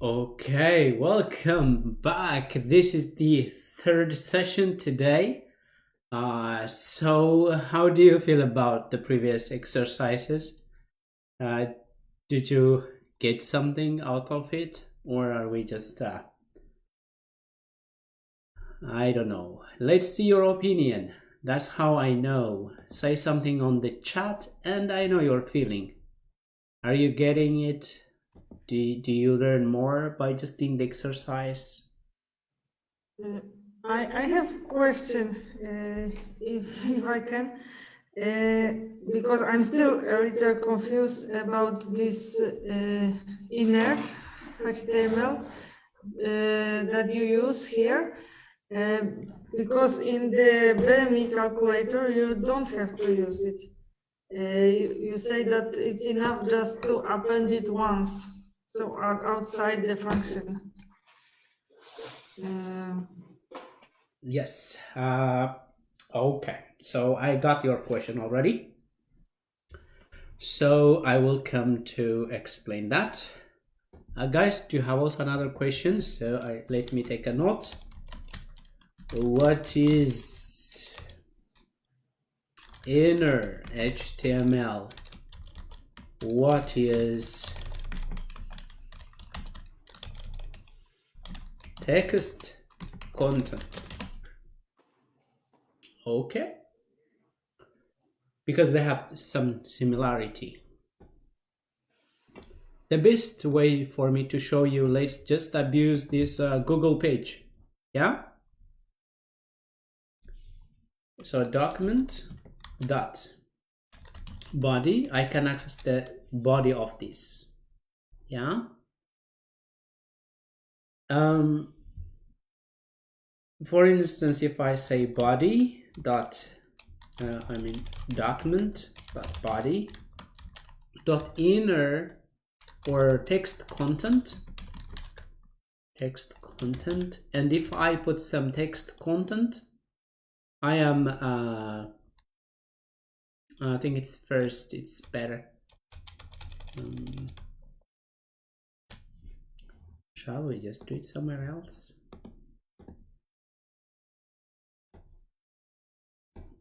Okay, welcome back. This is the third session today. So how do you feel about the previous exercises? Uh, did you get something out of it, or are we just, I don't know. Let's see your opinion. That's how I know. Say something on the chat, and I know your feeling. Are you getting it? Do you learn more by just doing the exercise? Uh, I have question, if I can, because I'm still a little confused about this inner HTML that you use here, uh, because in the BME calculator you don't have to use it. You say that it's enough just to append it once, so outside the function. Uh, Yes. Okay. So I got your question already. So I will come to explain that. Guys, do you have also another question? So let me take a note. What is inner HTML? What is text content? Okay. Because they have some similarity. The best way for me to show you, let's just abuse this Google page. Yeah. So document dot body, I can access the body of this. Yeah. For instance, if I say body dot document dot body dot inner or text content, and if I put some text content, I am I think it's first, it's better. Shall we just do it somewhere else?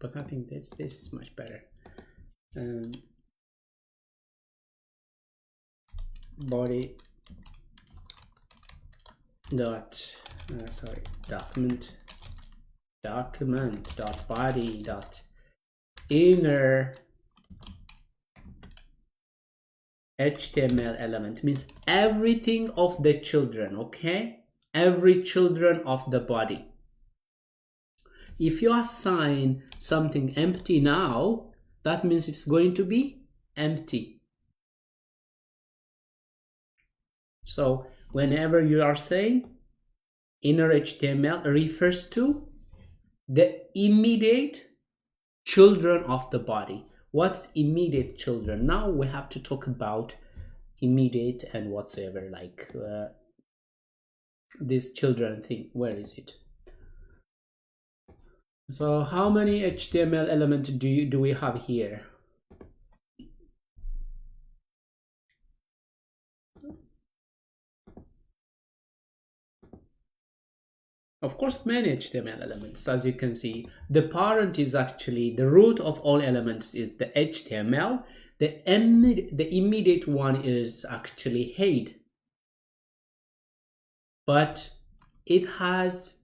But I think this is much better. Body dot document dot body dot inner HTML element, means everything of the children. Okay, every children of the body. If you assign something empty now, that means it's going to be empty. So whenever you are saying inner HTML, refers to the immediate children of the body. What's immediate children? Now we have to talk about immediate and whatsoever, like this children thing. Where is it? So how many HTML elements do we have here? Of course, many HTML elements. As you can see, the parent is actually the root of all elements is the HTML. The immediate one is actually head, but it has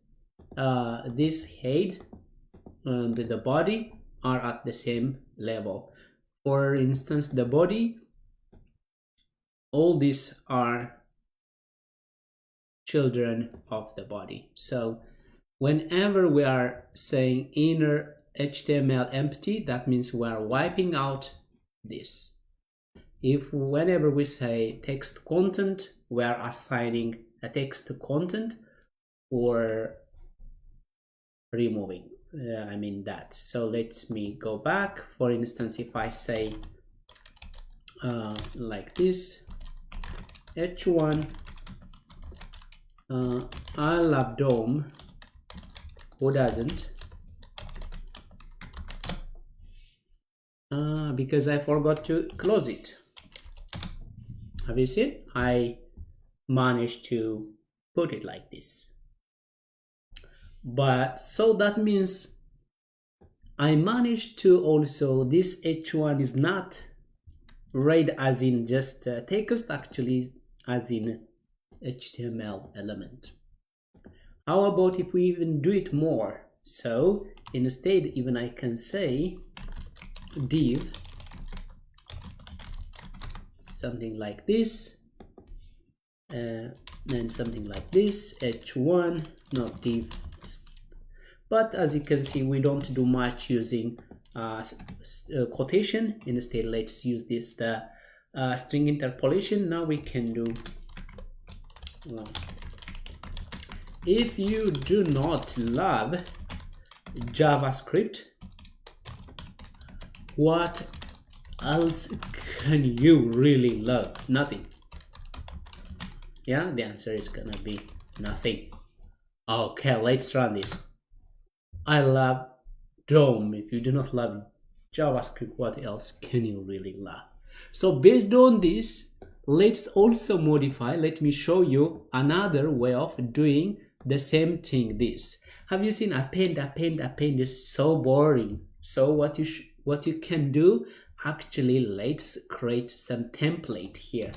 this head and the body are at the same level. For instance, the body, all these are children of the body. So whenever we are saying inner HTML empty, that means we are wiping out this. Whenever we say text content, we are assigning a text content or removing that. So let me go back. For instance, if I say like this, h1 I love dome, who doesn't? Because I forgot to close it. Have you seen? I managed to put it like this. But so that means I managed to also, this h1 is not read as in just text, actually as in HTML element. How about if we even do it more? So instead, even I can say div something like this, then something like this, h1, not div. But as you can see, we don't do much using quotation. Instead, let's use this, the string interpolation. Now we can do, if you do not love JavaScript, what else can you really love? Nothing. Yeah, the answer is gonna be nothing. Okay, let's run this. I love DOM. If you do not love JavaScript, what else can you really love? So based on this, let's also modify. Let me show you another way of doing the same thing. This, have you seen append is so boring. So what you can do, actually, let's create some template here.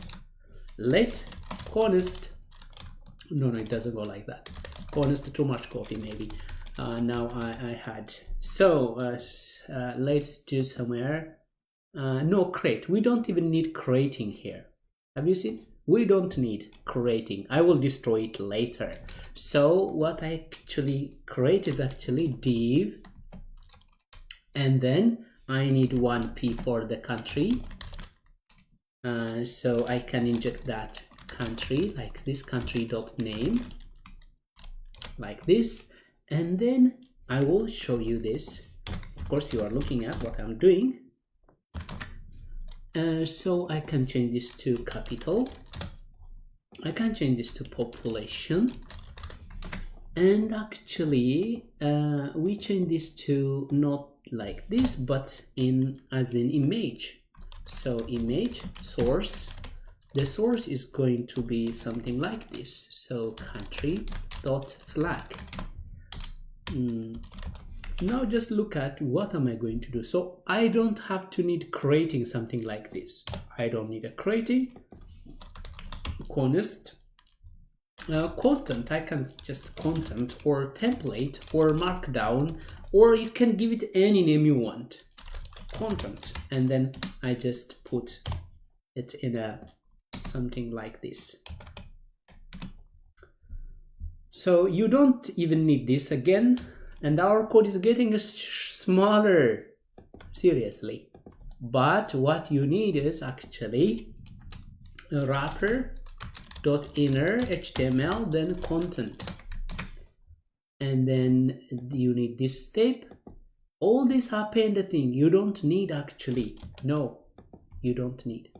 Let const, no, it doesn't go like that. Const, too much coffee maybe. Now I had, so let's do somewhere, no, create. We don't even need creating here. Have you seen? We don't need creating. I will destroy it later. So what I actually create is actually div, and then I need 1p for the country. So I can inject that country like this, country.name, like this. And then I will show you this. Of course, you are looking at what I'm doing. So I can change this to capital. I can change this to population. And actually, we change this to not like this, but in as an image. So image source. The source is going to be something like this. So country.flag. Now just look at what am I going to do. So I don't have to need creating something like this. I don't need a creating const content. I can just content or template or markdown, or you can give it any name you want, content, and then I just put it in a something like this. So you don't even need this again, and our code is getting smaller, seriously. But what you need is actually a wrapper.inner HTML, then content. And then you need this step. All this append thing you don't need actually. No, you don't need.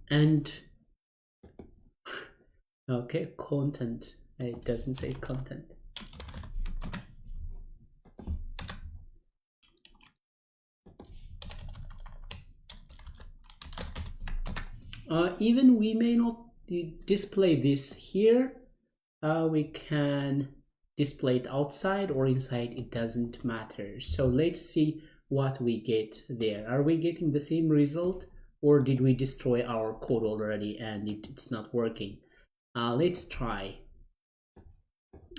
And okay, content. It doesn't say content. Even we may not display this here. We can display it outside or inside. It doesn't matter. So let's see what we get there. Are we getting the same result, or did we destroy our code already and it's not working? Let's try.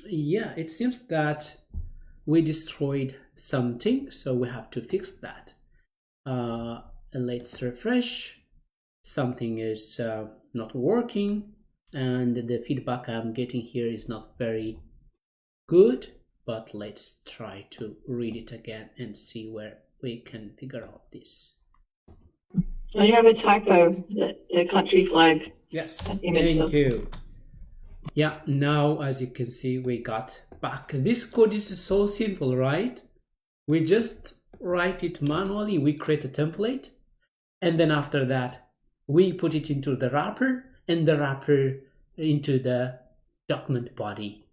Yeah, it seems that we destroyed something, so we have to fix that. Let's refresh. Something is not working, and the feedback I'm getting here is not very good, but let's try to read it again and see where we can figure out this. Oh, you have a typo, the country flag. Yes, thank you. Yeah, now as you can see, we got back. This code is so simple, right? We just write it manually, we create a template, and then after that, we put it into the wrapper, and the wrapper into the document body.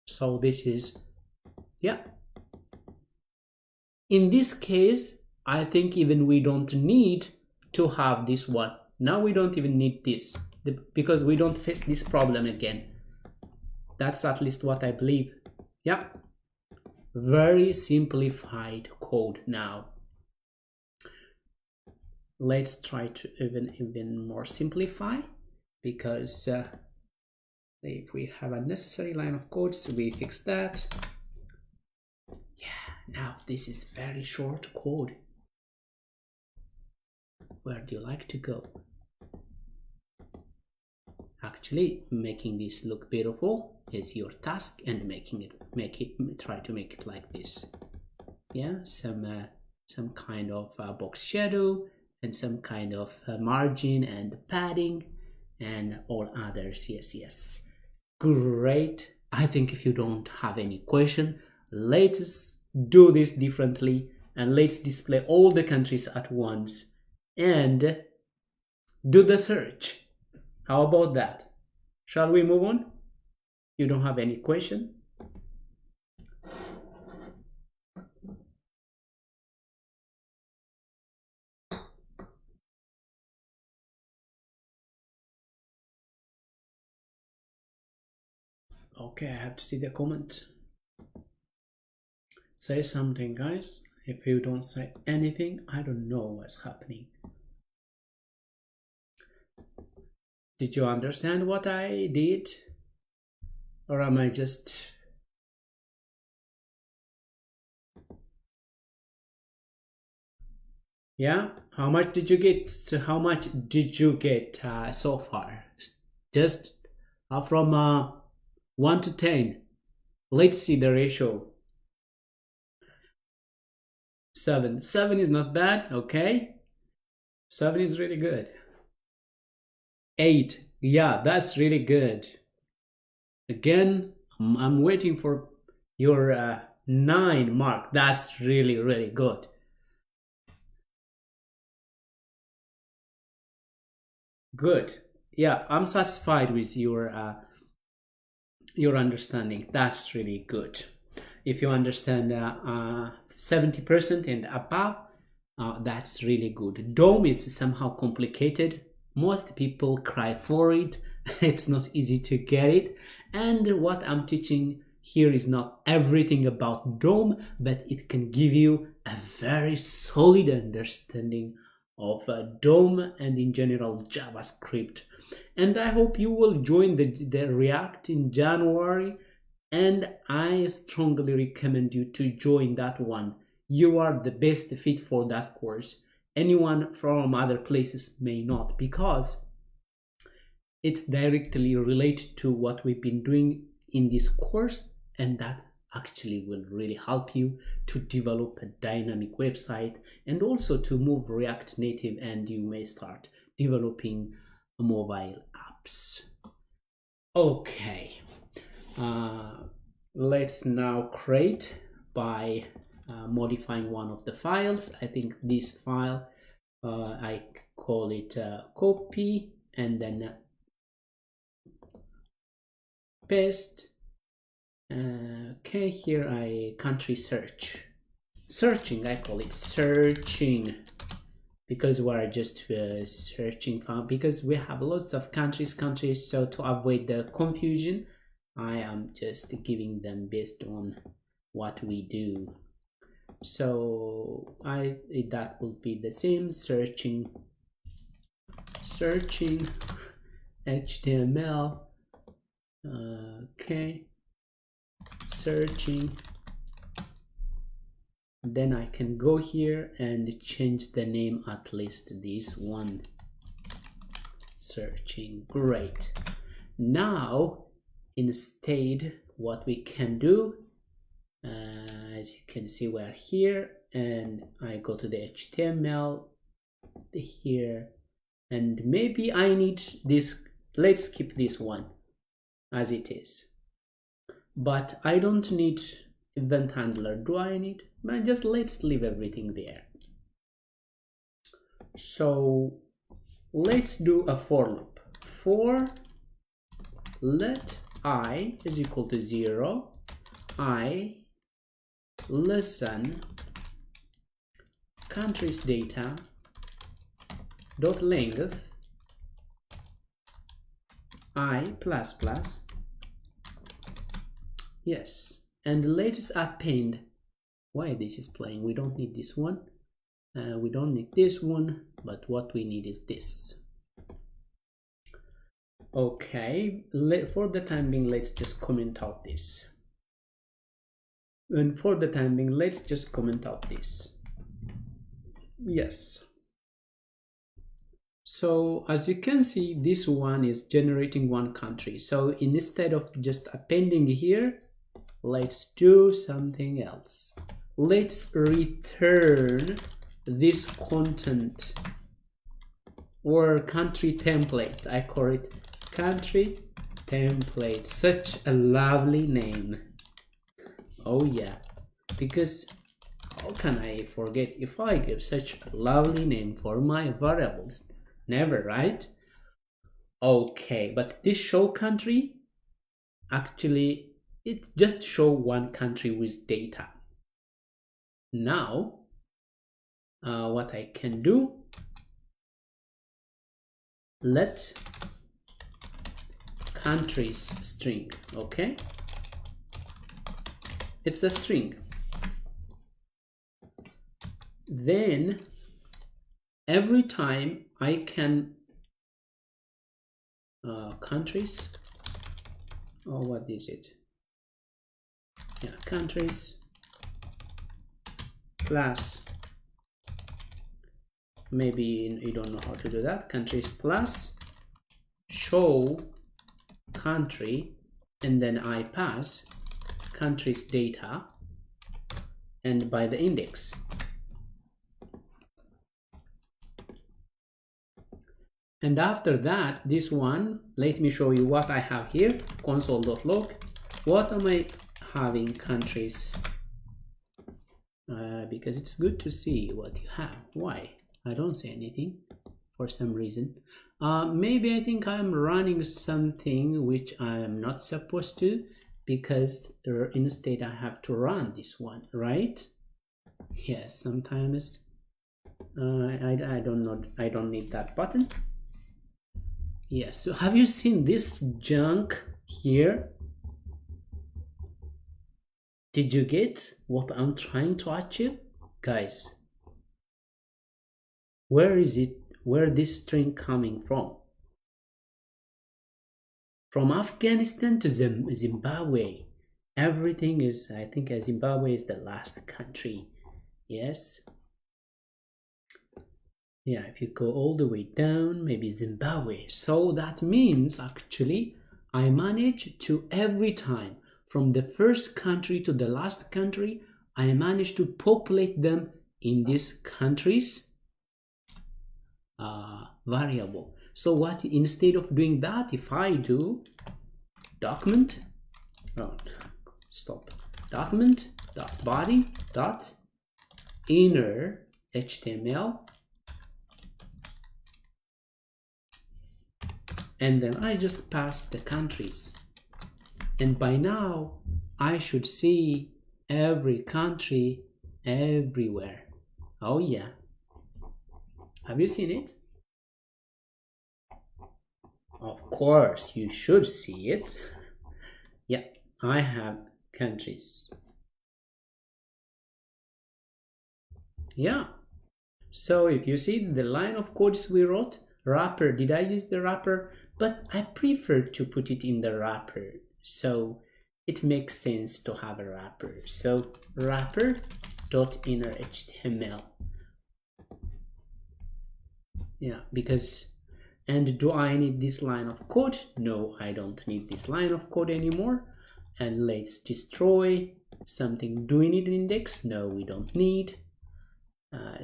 So this is, yeah. In this case, I think even we don't need to have this one. Now we don't even need this because we don't face this problem again. That's at least what I believe. Yeah, very simplified code now. Let's try to even more simplify, because if we have a necessary line of code, so we fix that. Yeah, now this is very short code. Where do you like to go? Actually, making this look beautiful is your task, and try to make it like this. Yeah, some kind of box shadow and some kind of margin and padding and all others. Yes, great. I think if you don't have any question, let's do this differently, and let's display all the countries at once and do the search. How about that? Shall we move on? You don't have any question? Okay, I have to see the comment. Say something, guys. If you don't say anything, I don't know what's happening. Did you understand what I did? Or am I just... Yeah? How much did you get? So how much did you get so far? Just from 1 to 10. Let's see the ratio. 7. 7 is not bad, okay? 7 is really good. 8. Yeah, that's really good. Again, I'm waiting for your 9 mark. That's really, really good. Good. Yeah, I'm satisfied with your understanding. That's really good. If you understand 70% and above, that's really good. DOM is somehow complicated. Most people cry for it. It's not easy to get it. And what I'm teaching here is not everything about DOM, but it can give you a very solid understanding of DOM and in general JavaScript. And I hope you will join the React in January, and I strongly recommend you to join that one. You are the best fit for that course. Anyone from other places may not, because it's directly related to what we've been doing in this course, and that actually will really help you to develop a dynamic website and also to move React Native, and you may start developing mobile apps. Okay, let's now create by modifying one of the files. I think this file, I call it copy, and then paste. Okay, here I country searching, I call it searching, because we're just searching for, because we have lots of countries, so to avoid the confusion, I am just giving them based on what we do. So that will be the same, searching HTML. Okay, searching. Then I can go here and change the name, at least this one, searching. Great. Now instead what we can do, as you can see, we're here, and I go to the HTML here, and maybe I need this. Let's keep this one as it is, but I don't need event handler. Do I need? But just let's leave everything there. So let's do a for loop. For let I is equal to 0, I less than countries data dot length I plus plus. Yes, and let's append. Why this is playing? We don't need this one. We don't need this one, but what we need is this. Okay, for the time being, let's just comment out this. And for the time being, let's just comment out this. Yes. So as you can see, this one is generating one country. So instead of just appending here, let's do something else. Let's return this content or country template. I call it country template. Such a lovely name. Oh yeah, because how can I forget if I give such a lovely name for my variables? Never, right? Okay, but this show country, actually it just show one country with data. Now what I can do, let countries string. Okay, it's a string. Then every time I can countries, or what is it? Yeah, countries plus, maybe you don't know how to do that, countries plus show country, and then I pass countries data and by the index. And after that, this one, let me show you what I have here, console.log. What am I having? Countries, because it's good to see what you have. Why? I don't say anything for some reason. Maybe I think I'm running something which I am not supposed to, because instead I have to run this one, right? Yes, sometimes I don't know, I don't need that button. Yes, so have you seen this junk here? Did you get what I'm trying to achieve? Guys, where is it? Where this string coming from? From Afghanistan to Zimbabwe. Everything is, I think Zimbabwe is the last country. Yes. Yeah, if you go all the way down, maybe Zimbabwe. So that means actually I manage to, every time from the first country to the last country, I manage to populate them in these countries variable. So what, instead of doing that, if I do document, document dot body dot inner HTML, and then I just pass the countries, and by now I should see every country everywhere. Oh yeah, have you seen it? Of course you should see it. Yeah, I have countries. Yeah, so if you see the line of codes we wrote, wrapper, did I use the wrapper? But I prefer to put it in the wrapper, so it makes sense to have a wrapper. So wrapper dot inner HTML. Yeah, because, and do I need this line of code? No, I don't need this line of code anymore. And let's destroy something. Do we need an index? No, we don't need.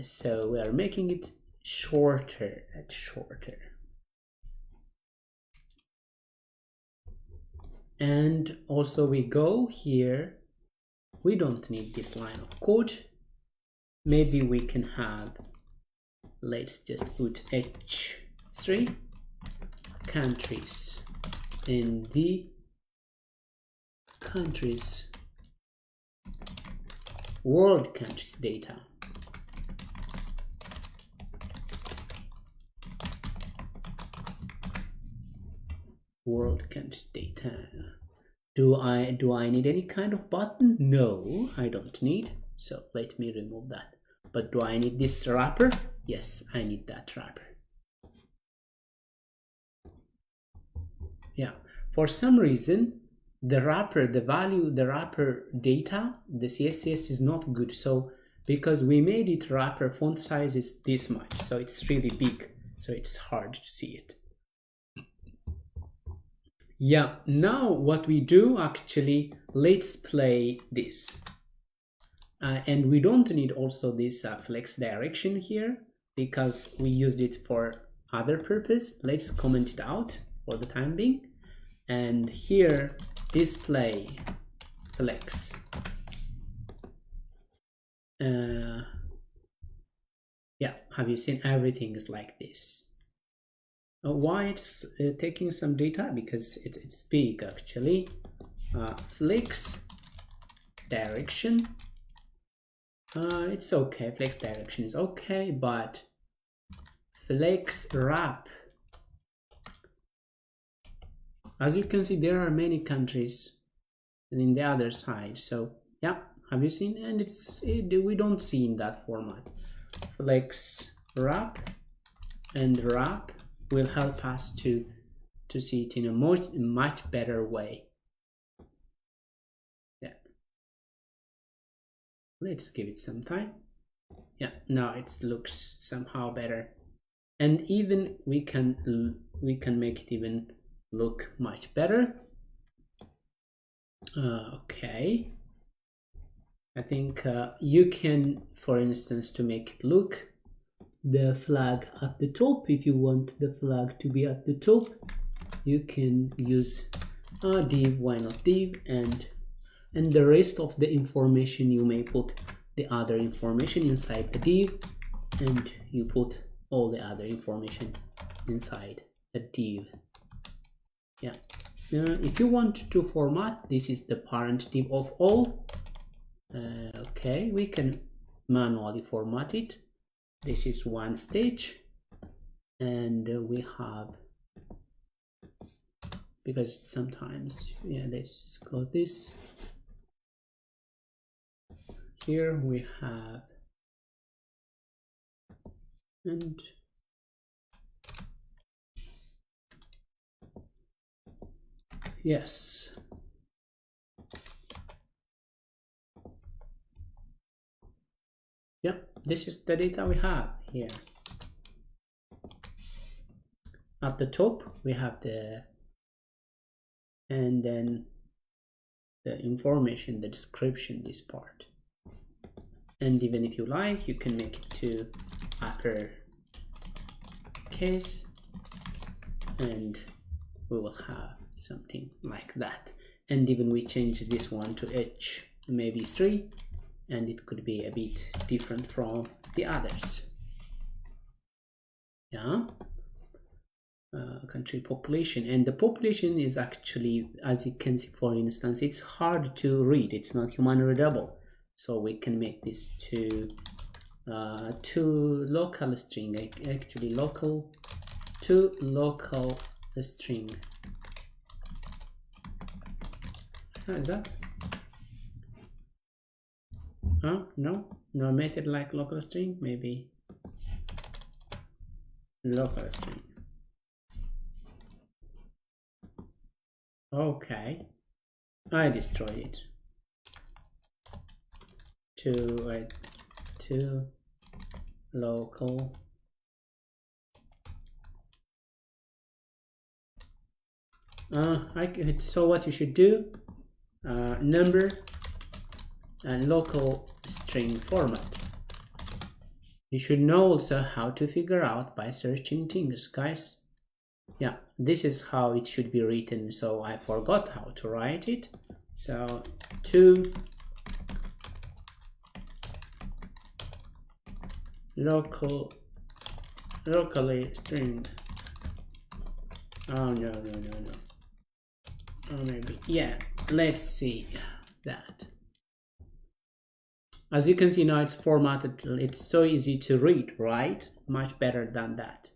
So we are making it shorter and shorter. And also we go here, we don't need this line of code. Maybe we can have, let's just put H3 countries in the countries, world countries data. world countries data. Do I need any kind of button? No, I don't need. So let me remove that. But do I need this wrapper? Yes, I need that wrapper. Yeah, for some reason, the wrapper, the wrapper data, the CSS is not good. So because we made it wrapper font size is this much, so it's really big, so it's hard to see it. Yeah, now what we do actually, let's play this. And we don't need also this flex direction here because we used it for other purpose. Let's comment it out for the time being. And here, display flex. Yeah, have you seen everything is like this? Why it's taking some data? Because it's big actually. Flex direction. It's okay, flex direction is okay, but flex wrap, as you can see, there are many countries in the other side. So yeah, have you seen? And we don't see in that format. Flex wrap and wrap will help us to see it in a much better way. Let's give it some time. Yeah, now it looks somehow better, and even we can make it even look much better. Okay, I think you can, for instance, to make it look the flag at the top, if you want the flag to be at the top, you can use a div, why not div, and the rest of the information you may put the other information inside the div, and you put all the other information inside the div. Yeah. If you want to format, this is the parent div of all. Okay, we can manually format it. This is one stage, and we have, because sometimes, yeah, let's go this. Here we have, and yes, yep, this is the data we have here. At the top we have and then the information, the description, this part. And even if you like, you can make it to upper case, and we will have something like that. And even we change this one to H, maybe 3, and it could be a bit different from the others. Yeah. Country population, and the population is actually, as you can see, for instance, it's hard to read, it's not human readable. So we can make this to local string, actually local to local string. How is that? No, make it like local string, maybe local string. Okay, I destroyed it. To local. So what you should do, number and local string format. You should know also how to figure out by searching things, guys. Yeah, this is how it should be written, so I forgot how to write it. So locally string. Oh no. Oh, maybe, yeah, let's see that. As you can see now, it's formatted, it's so easy to read, right? Much better than that.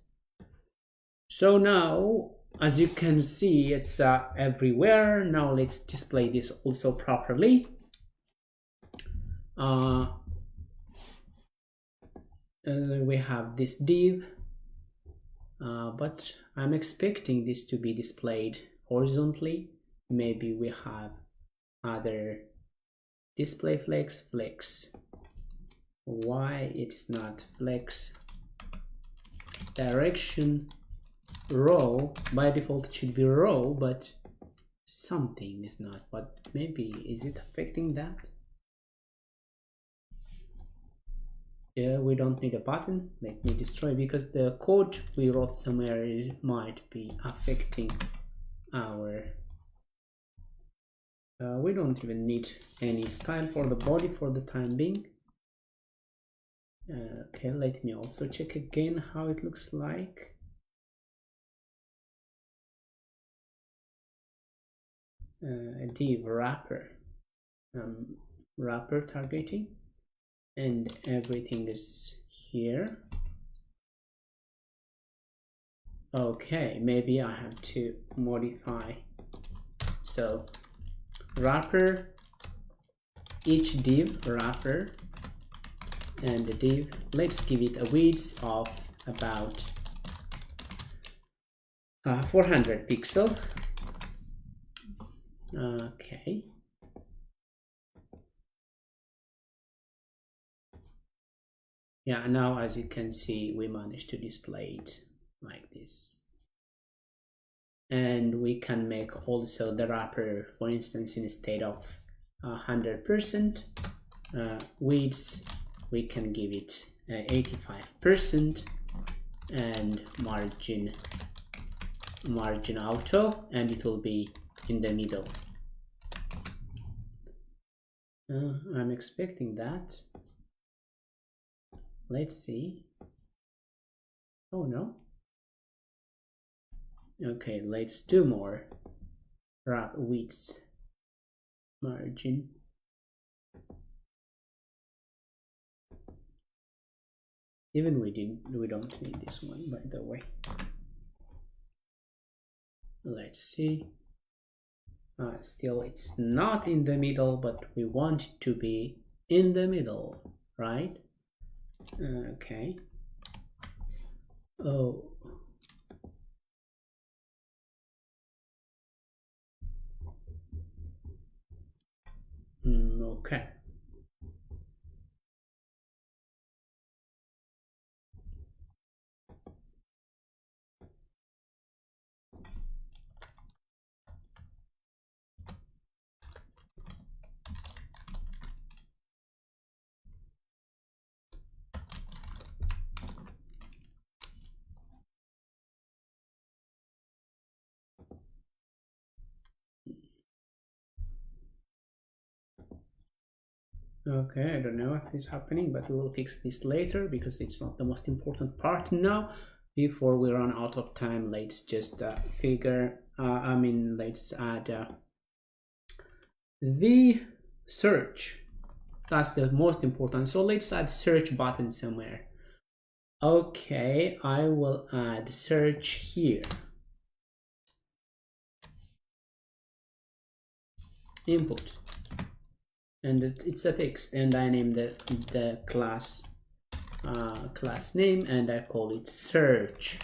So now as you can see, it's everywhere. Now let's display this also properly. We have this div, but I'm expecting this to be displayed horizontally. Maybe we have other display flex. Why it is not flex? Direction row, by default it should be row, but something is not. But maybe is it affecting that? Yeah, we don't need a button. Let me destroy, because the code we wrote somewhere might be affecting our we don't even need any style for the body for the time being. Okay, let me also check again how it looks like. Div wrapper, wrapper targeting, and everything is here. Okay, maybe I have to modify. So wrapper, each div wrapper, and the div, let's give it a width of about 400 pixel. Okay. Yeah, now as you can see, we managed to display it like this. And we can make also the wrapper, for instance, instead of 100% width, we can give it 85% and margin auto, and it will be in the middle. I'm expecting that. Let's see. Oh no. Okay, let's do more. Wrap width margin. Even we don't need this one, by the way. Let's see. Still it's not in the middle, but we want it to be in the middle, right? Okay. Oh. Okay. Okay, I don't know what is happening, but we will fix this later because it's not the most important part now. Before we run out of time, let's just let's add the search. That's the most important. So let's add search button somewhere. Okay, I will add search here. Input. And it's a text, and I name the class name, and I call it search.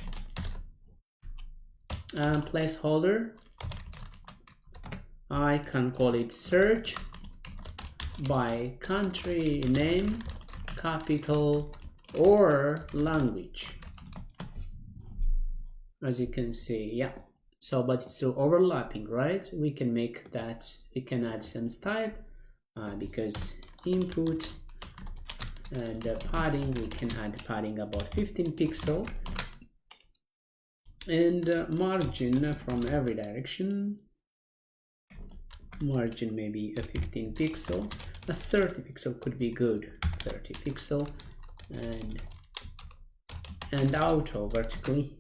Placeholder, I can call it search by country name, capital, or language. As you can see, yeah. So, but it's still overlapping, right? We can make that, we can add some style. Because input and padding, we can add padding about 15 pixel, and margin from every direction, margin maybe a 15 pixel, a 30 pixel could be good, 30 pixel, and auto vertically,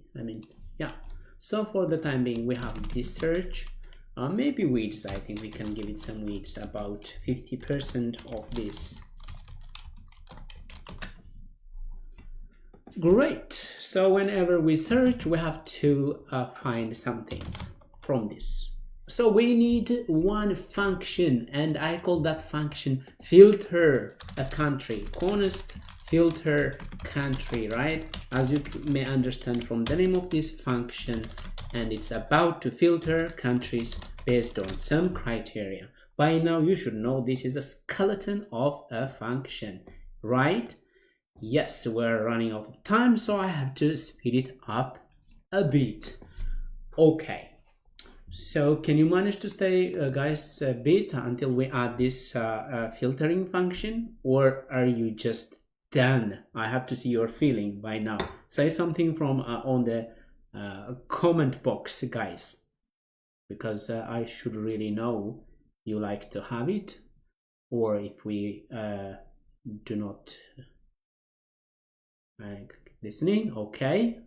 yeah. So for the time being, we have this search. Maybe widths, I think we can give it some widths, about 50% of this. Great. So whenever we search, we have to find something from this. So we need one function, and I call that function filter a country, const filter country, right? As you may understand from the name of this function, and it's about to filter countries based on some criteria. By now you should know this is a skeleton of a function, right? Yes, we're running out of time, so I have to speed it up a bit. Okay, so can you manage to stay, guys, a bit until we add this filtering function, or are you just done? I have to see your feeling by now. Say something from on the comment box, guys, because I should really know you like to have it, or if we do not listening. Okay,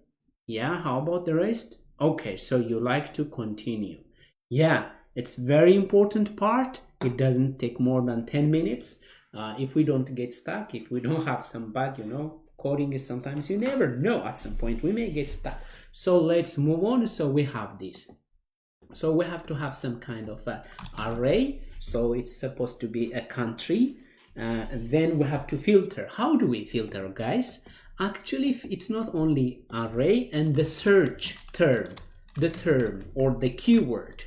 yeah, how about the rest? Okay, so you like to continue. Yeah, it's very important part. It doesn't take more than 10 minutes. If we don't get stuck, if we don't have some bug, you know, coding is sometimes, you never know, at some point we may get stuck. So let's move on. So we have this. So we have to have some kind of array. So it's supposed to be a country. Then we have to filter. How do we filter, guys? Actually, it's not only array and the search term, the term or the keyword.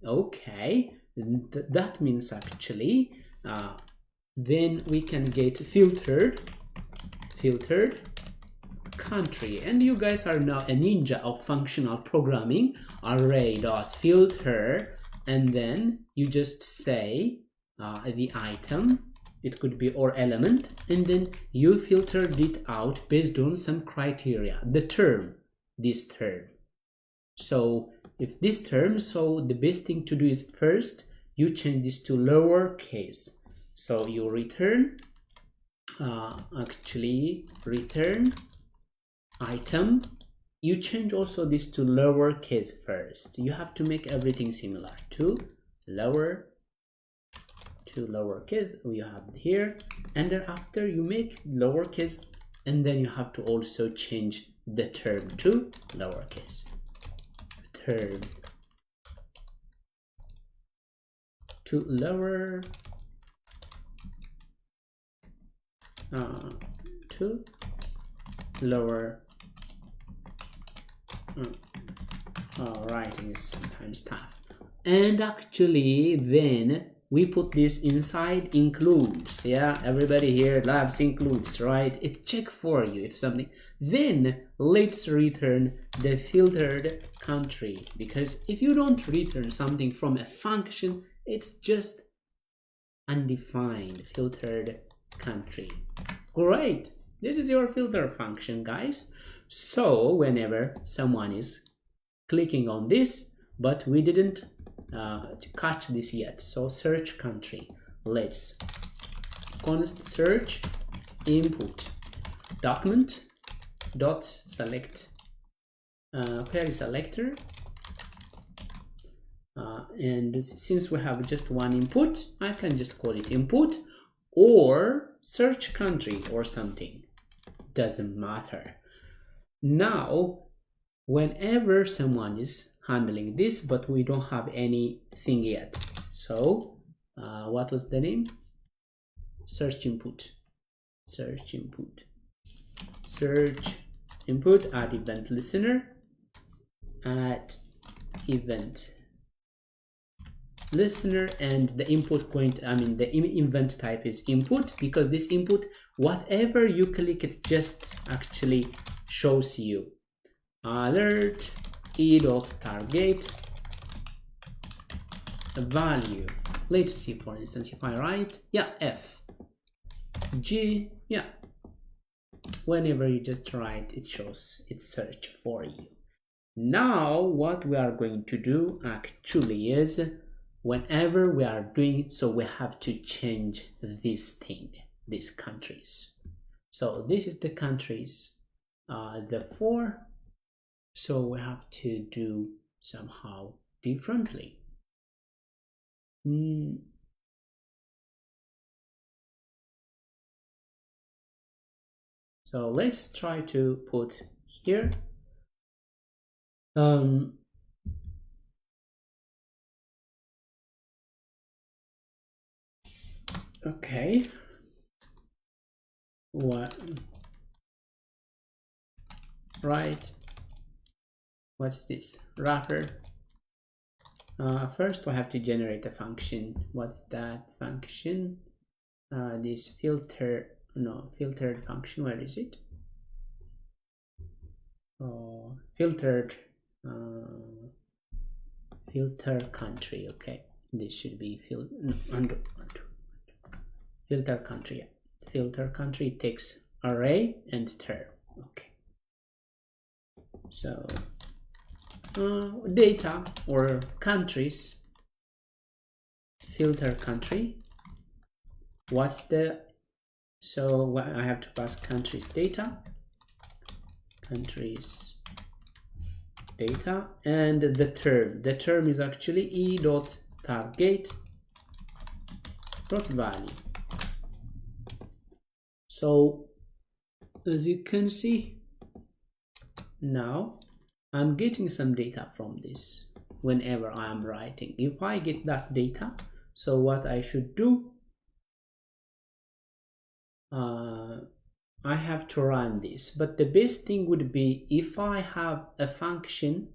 Okay, that means actually then we can get filtered country. And you guys are now a ninja of functional programming. Array.filter, and then you just say the item, it could be or element, and then you filtered it out based on some criteria, the term, this term. So if this term, so the best thing to do is first you change this to lowercase. So you return return item. You change also this to lowercase first. You have to make everything similar to lowercase we have here, and then after you make lowercase, and then you have to also change the term to lowercase. Term to lower to lower. Writing is sometimes tough. And actually then we put this inside includes. Yeah, everybody here loves includes, right? It check for you if something. Then let's return the filtered country, because if you don't return something from a function, it's just undefined filtered country. Great, this is your filter function, guys. So whenever someone is clicking on this, but we didn't catch this yet, so search country, let's const search input document dot select query selector, and since we have just one input, I can just call it input or search country or something, doesn't matter. Now whenever someone is handling this, but we don't have anything yet, so what was the name? Search input add event listener, and the input point, the event type is input, because this input, whatever you click, it just actually shows you alert e.target value. Let's see, for instance, if I write F G, whenever you just write, it shows its search for you. Now what we are going to do actually is, whenever we are doing so, we have to change this thing, these countries. So this is the countries, the 4, so we have to do somehow differently. So let's try to put here. Okay. What? Right. What is this? Wrapper. First, we have to generate a function. What's that function? This filtered function. Where is it? Oh, filter country. Okay, this should be filter country. Yeah. Filter country takes array and term. Okay. So data or countries. Filter country. What's the, so I have to pass countries data, and the term is actually e.target.value. So as you can see, now I'm getting some data from this whenever I am writing. If I get that data, so what I should do, I have to run this, but the best thing would be if I have a function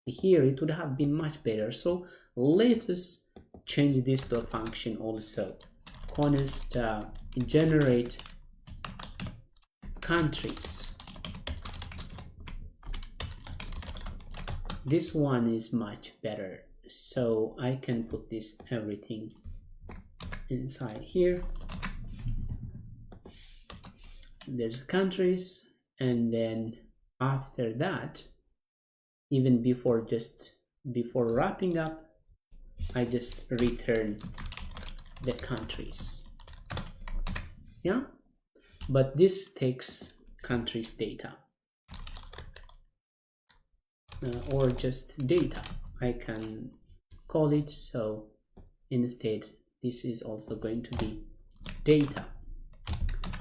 here, it would have been much better. So let us change this to a function also. Const generate countries. This one is much better, so I can put this everything inside here. There's countries, and then after that, even before wrapping up, I just return the countries. Yeah, but this takes countries data or just data. I can call it, so instead this is also going to be data.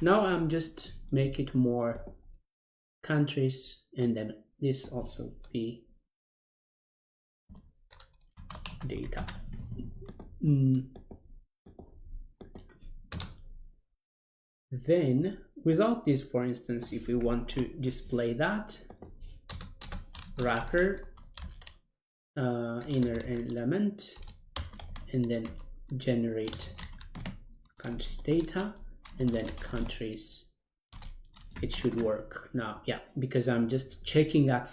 Now I'm just make it more countries, and then this also be data. Then without this, for instance, if we want to display that wrapper inner element and then generate countries data and then countries, it should work now. Yeah, because I'm just checking at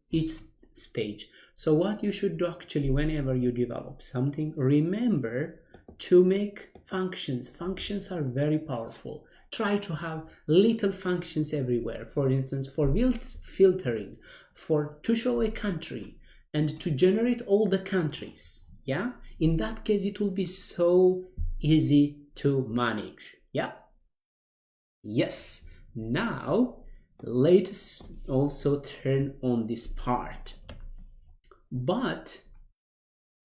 each stage. So what you should do actually whenever you develop something, remember to make functions. Functions are very powerful. Try to have little functions everywhere. For instance, for filtering, to show a country and to generate all the countries. Yeah, in that case it will be so easy to manage. Yeah. Yes. Now let's also turn on this part. But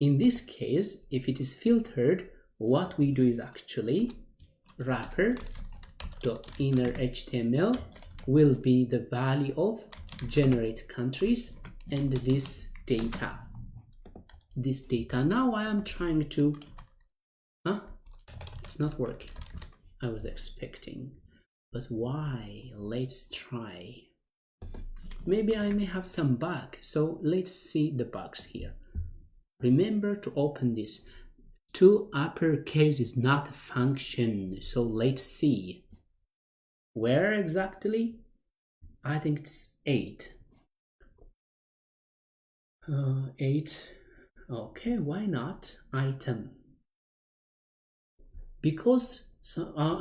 in this case, if it is filtered, what we do is actually wrapper.inner HTML will be the value of generate countries and this data. Now I am trying to, it's not working. I was expecting, but why? Let's try. Maybe I may have some bug, so let's see the bugs here. Remember to open this. 2 uppercase is not a function, so let's see. Where exactly? I think it's 8. 8. Okay, why not? Item. Because,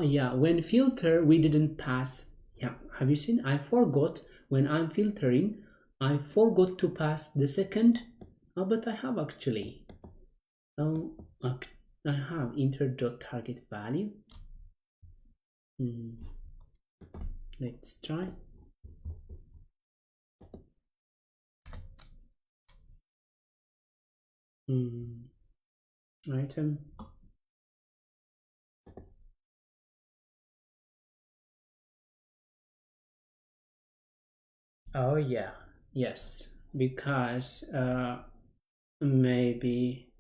yeah, when filter, we didn't pass. Yeah, have you seen? I forgot. When I'm filtering, I forgot to pass the second, but I have actually. I have inter.target value. Let's try. Item. Oh yeah, yes, because maybe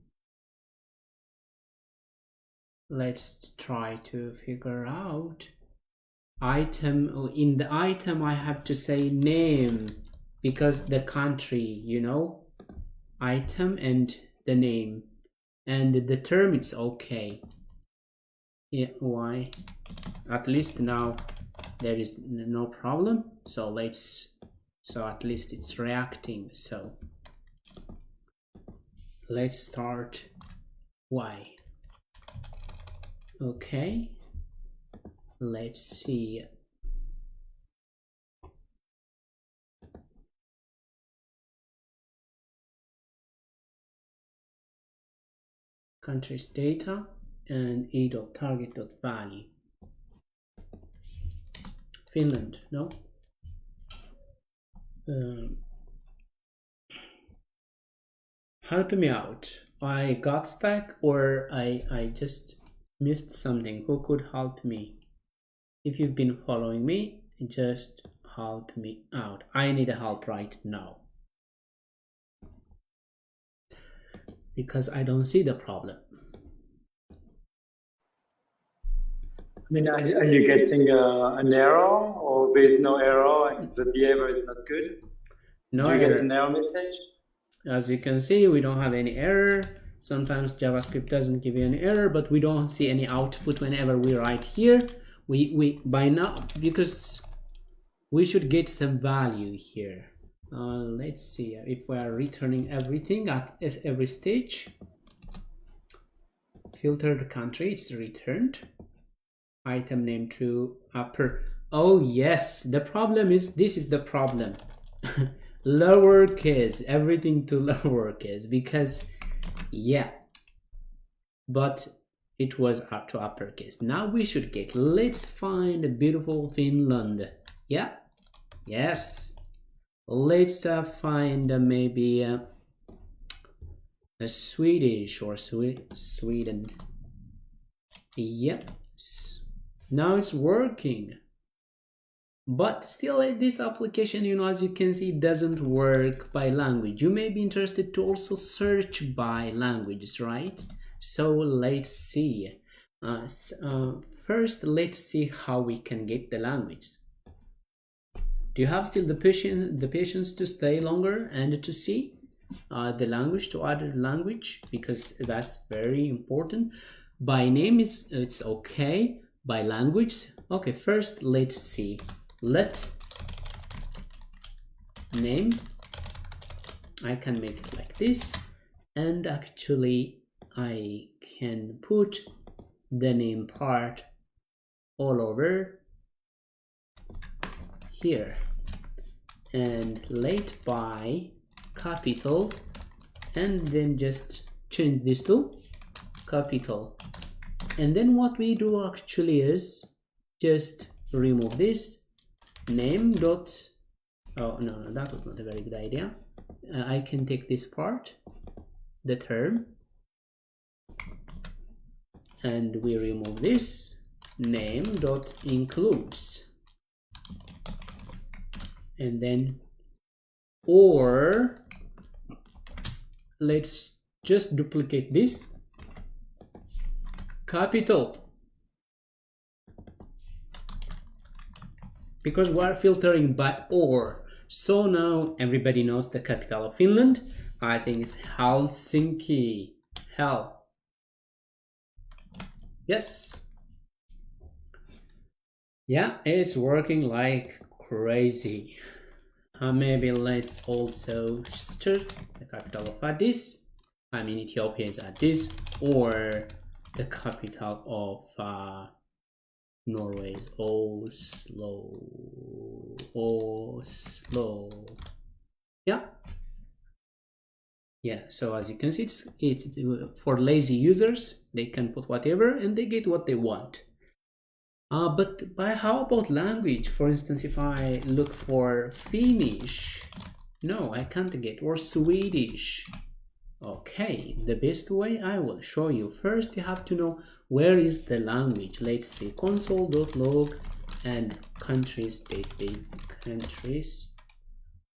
let's try to figure out item. In the item I have to say name because the country, you know, item and the name, and the term it's okay. Yeah, why? At least now there is no problem, so at least it's reacting. So let's start y. Okay, let's see. Countries data and e.target.value. Finland, no? Help me out. I got stuck or I just missed something. Who could help me? If you've been following me, just help me out. I need help right now. Because I don't see the problem. I mean, are you getting an error, or there's no error and the behavior is not good? No Do you error. get an error message? As you can see, we don't have any error. Sometimes JavaScript doesn't give you an error, but we don't see any output whenever we write here. We by now, because we should get some value here. Let's see if we are returning everything at every stage. Filtered country, it's returned. Item name to upper. Oh yes, the problem is, this is the problem. Lowercase, everything to lowercase, because yeah, but it was up to uppercase. Now we should get, let's find a beautiful Finland. Yeah, yes, let's find maybe a Swedish or Sweden. Yep, now it's working. But still, this application, you know, as you can see, doesn't work by language. You may be interested to also search by languages, right? So let's see. First, let's see how we can get the language. Do you have still the patience to stay longer and to see the language to other language? Because that's very important. By name, it's okay. By language, okay. First, let's see. Let name, I can make it like this, and actually I can put the name part all over here, and let by capital, and then just change this to capital. And then what we do actually is just remove this name dot, oh no, that was not a very good idea. I can take this part, the term, and we remove this name dot includes, and then, or let's just duplicate this capital, because we're filtering by or. So now everybody knows the capital of Finland. I think it's Helsinki. Hell. Yes. Yeah, it's working like crazy. Maybe let's also start the capital of Addis. I mean, Ethiopia is Addis, or the capital of Norway is Oslo. Yeah. So as you can see, it's for lazy users. They can put whatever and they get what they want. But how about language? For instance, if I look for Finnish, no, I can't get, or Swedish. Okay, the best way I will show you. First, you have to know where is the language. Let's see, console.log and countries, countries.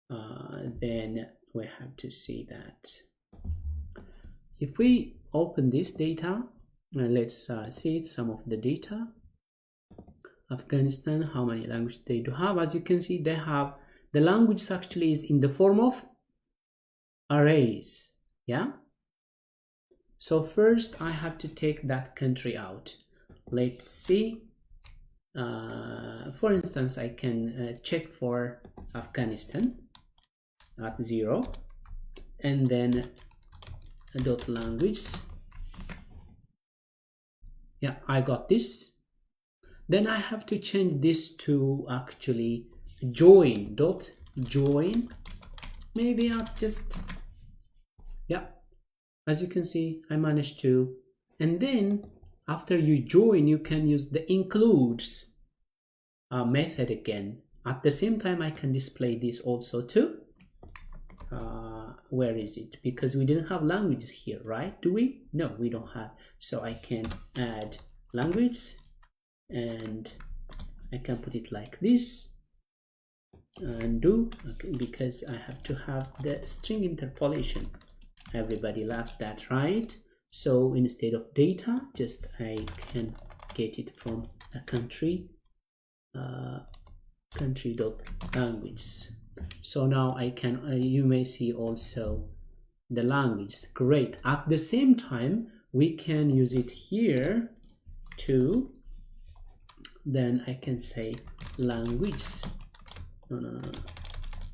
then we have to see that. If we open this data, let's see some of the data. Afghanistan, how many languages they do have? As you can see, they have the language actually is in the form of arrays. Yeah. So first I have to take that country out. Let's see. For instance, I can check for Afghanistan at 0, and then dot language. Yeah, I got this. Then I have to change this to actually join dot join. Maybe I'll just, yeah, as you can see, I managed to. And then after you join, you can use the includes method again. At the same time, I can display this also too. Where is it? Because we didn't have languages here, right? Do we? No, we don't have. So I can add language, and I can put it like this, and do, okay, because I have to have the string interpolation. Everybody loves that, right? So instead of data, just I can get it from a country, country.language. So now I can, you may see also the language. Great. At the same time, we can use it here to, then I can say language. No.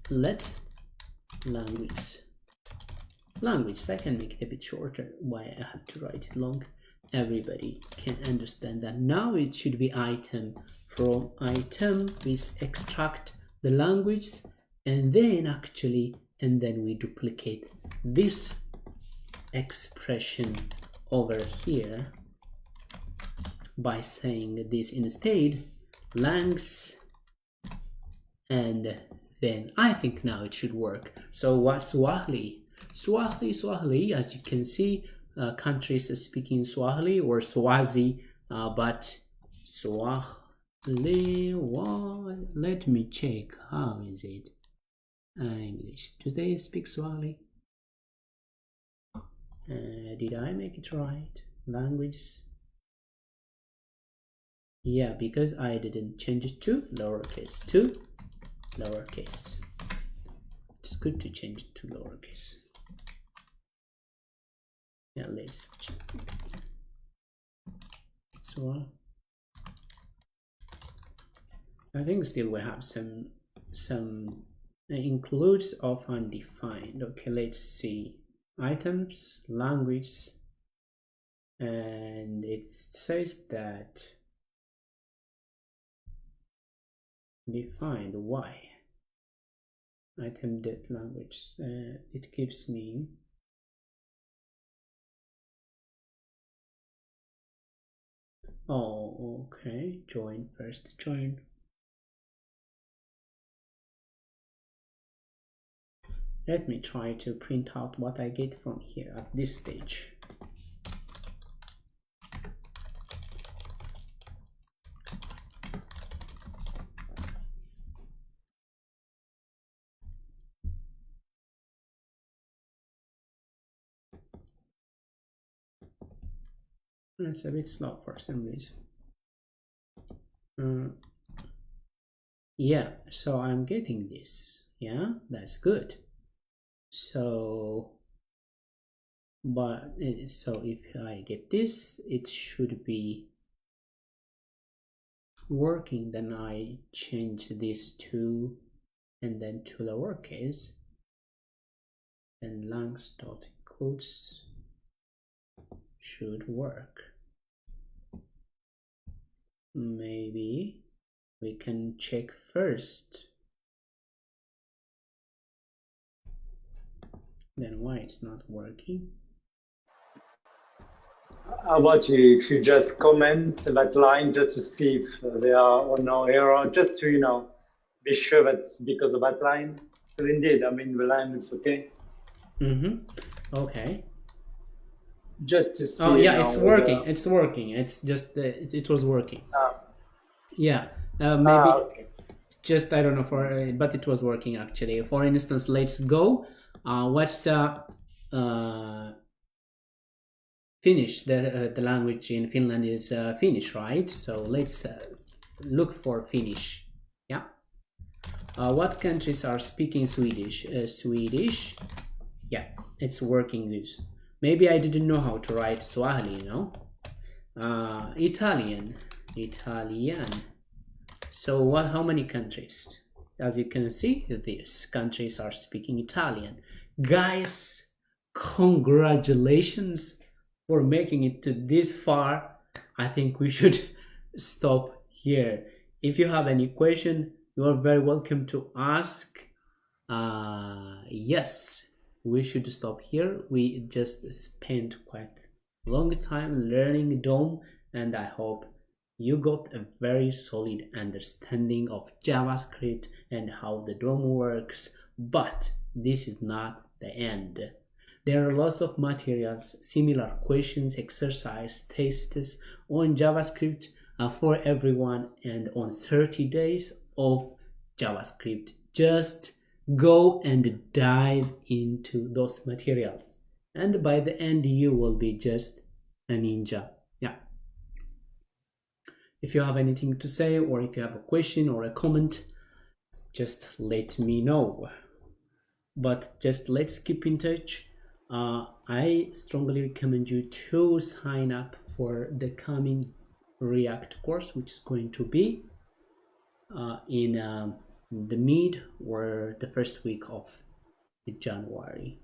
Let language. Language, I can make it a bit shorter. Why I have to write it long? Everybody can understand that. Now it should be item. From item, we extract the language, and then actually, and then we duplicate this expression over here by saying this instead, langs, and then I think now it should work. So what's Swahili? Swahili, as you can see, countries speaking Swahili or Swazi, but Swahili, let me check, how is it? English, do they speak Swahili? Did I make it right? Languages? Yeah, because I didn't change it to lowercase, It's good to change it to lowercase. Yeah, let's check. So I think still we have some includes of undefined. Okay, let's see. Items, language, and it says that defined. Why? Item dot language. It gives me okay, join first, join. Let me try to print out what I get from here at this stage. It's a bit slow for some reason. Yeah, so I'm getting this. Yeah, that's good. So, but so if I get this, it should be working. Then I change this to, and then to lowercase, and langs dot includes should work. Maybe we can check first, then why it's not working. How about you, if you just comment that line just to see if there are or no error, just to, you know, be sure that's because of that line. Because indeed, I mean, the line looks okay. Okay. Just to see. Oh yeah, it's working. It's working. It's just it was working. Yeah. Maybe. okay. just, I don't know, for but it was working actually. For instance, let's go. What's Finnish? The language in Finland is Finnish, right? So let's look for Finnish. Yeah. What countries are speaking Swedish? Swedish. Yeah, it's working good. Maybe I didn't know how to write Swahili, you know. Italian. So what? How many countries? As you can see, these countries are speaking Italian. Guys, congratulations for making it to this far. I think we should stop here. If you have any question, you are very welcome to ask. Yes, we should stop here. We just spent quite a long time learning DOM, and I hope you got a very solid understanding of JavaScript and how the DOM works. But this is not the end. There are lots of materials, similar questions, exercise, tests on JavaScript for everyone, and on 30 days of JavaScript. Just go and dive into those materials, and by the end you will be just a ninja. Yeah. If you have anything to say, or if you have a question or a comment, just let me know. But just let's keep in touch. I strongly recommend you to sign up for the coming React course, which is going to be in the mid or the first week of January.